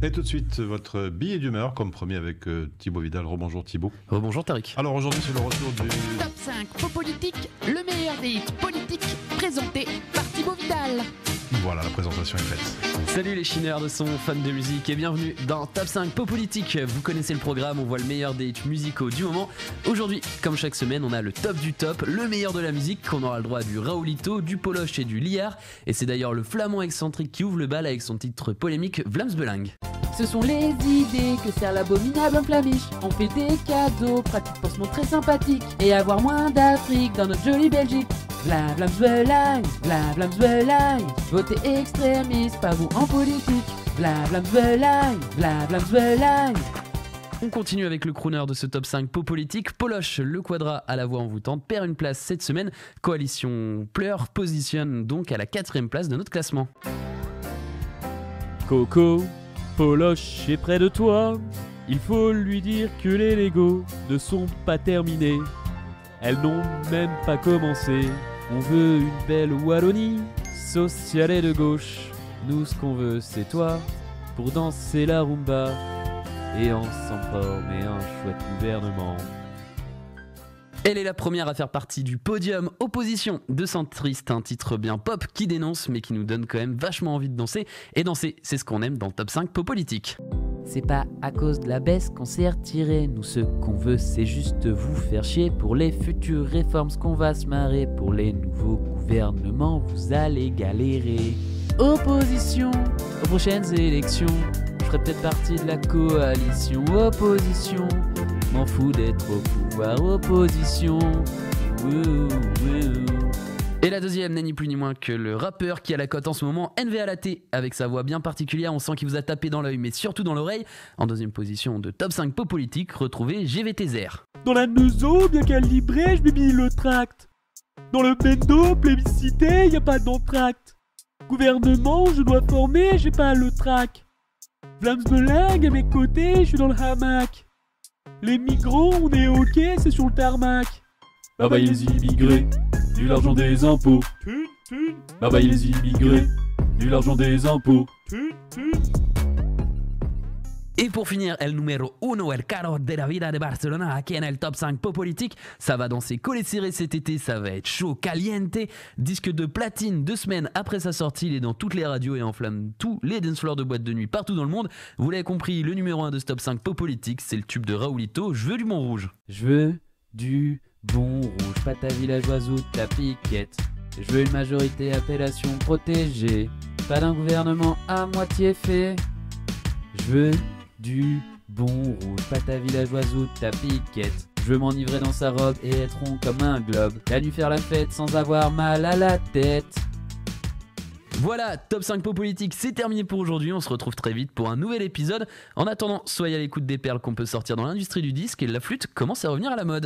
Et tout de suite, votre billet d'humeur, comme promis avec Thibaut Vidal. Rebonjour Thibaut. Rebonjour Tariq. Alors aujourd'hui, c'est le retour du... Top 5 Pop Politique, le meilleur des hits politiques, présenté par Thibaut Vidal. Voilà, la présentation est faite. Salut les chineurs de son, fans de musique et bienvenue dans Top 5 Pop Politique. Vous connaissez le programme, on voit le meilleur des hits musicaux du moment. Aujourd'hui, comme chaque semaine, on a le top du top, le meilleur de la musique. On aura le droit du Raoulito, du Poloche et du Liard. Et c'est d'ailleurs le flamand excentrique qui ouvre le bal avec son titre polémique Vlamsbelang. Ce sont les idées que sert l'abominable enflammiche. On fait des cadeaux pratiques pour se montrer sympathique et avoir moins d'Afrique dans notre jolie Belgique. Bla Vlamsbelang, bla Vlamsbelang. Votez extrémiste, pas vous en politique. Bla Vlamsbelang, bla Vlamsbelang. On continue avec le crooner de ce top 5 pop politique. Poloche, le Quadra à la voix envoûtante, perd une place cette semaine. Coalition Pleur positionne donc à la 4ème place de notre classement. Coco, Poloche est près de toi. Il faut lui dire que les Legos ne sont pas terminés. Elles n'ont même pas commencé. On veut une belle Wallonie, sociale et de gauche. Nous, ce qu'on veut, c'est toi, pour danser la rumba et ensemble former un chouette gouvernement. Elle est la première à faire partie du podium Opposition de Centriste, un titre bien pop qui dénonce mais qui nous donne quand même vachement envie de danser. Et danser, c'est ce qu'on aime dans le top 5 pop politique. C'est pas à cause de la baisse qu'on s'est retiré. Nous, ce qu'on veut, c'est juste vous faire chier. Pour les futures réformes, ce qu'on va se marrer. Pour les nouveaux gouvernements, vous allez galérer. Opposition aux prochaines élections. Je ferai peut-être partie de la coalition. Opposition, m'en fous d'être au pouvoir. Opposition, wouh, wouh. Et la deuxième n'est ni plus ni moins que le rappeur qui a la cote en ce moment, NVALAT. Avec sa voix bien particulière, on sent qu'il vous a tapé dans l'œil mais surtout dans l'oreille. En deuxième position de top 5 pop politique, retrouvez GVTZR. Dans la Neuzo, bien calibré, je m'ai mis le tract. Dans le bendo, plébiscité, y a pas d'entracte. Gouvernement, je dois former, j'ai pas le trac. Vlamsbelang à mes côtés, je suis dans le hamac. Les migrants, on est ok, c'est sur le tarmac. Bye bye les immigrés, du l'argent des impôts. Bye bye les immigrés, du l'argent des impôts. Et pour finir, el numéro 1, el calor de la vida de Barcelona, qui est dans le top 5 pop politique. Ça va danser collé serré cet été, ça va être chaud, caliente. Disque de platine 2 semaines après sa sortie, il est dans toutes les radios et enflamme tous les dance floors de boîtes de nuit partout dans le monde. Vous l'avez compris, le numéro 1 de ce top 5 pop politique, c'est le tube de Raoulito, Je veux du Montrouge. Je veux du bon rouge, pas ta villageoise ou ta piquette. Je veux une majorité appellation protégée, pas d'un gouvernement à moitié fait. Je veux du bon rouge, pas ta villageoise ou ta piquette. Je veux m'enivrer dans sa robe et être rond comme un globe. La nuit faire la fête sans avoir mal à la tête. Voilà, top 5 pop politique, c'est terminé pour aujourd'hui. On se retrouve très vite pour un nouvel épisode. En attendant, soyez à l'écoute des perles qu'on peut sortir dans l'industrie du disque et la flûte commence à revenir à la mode.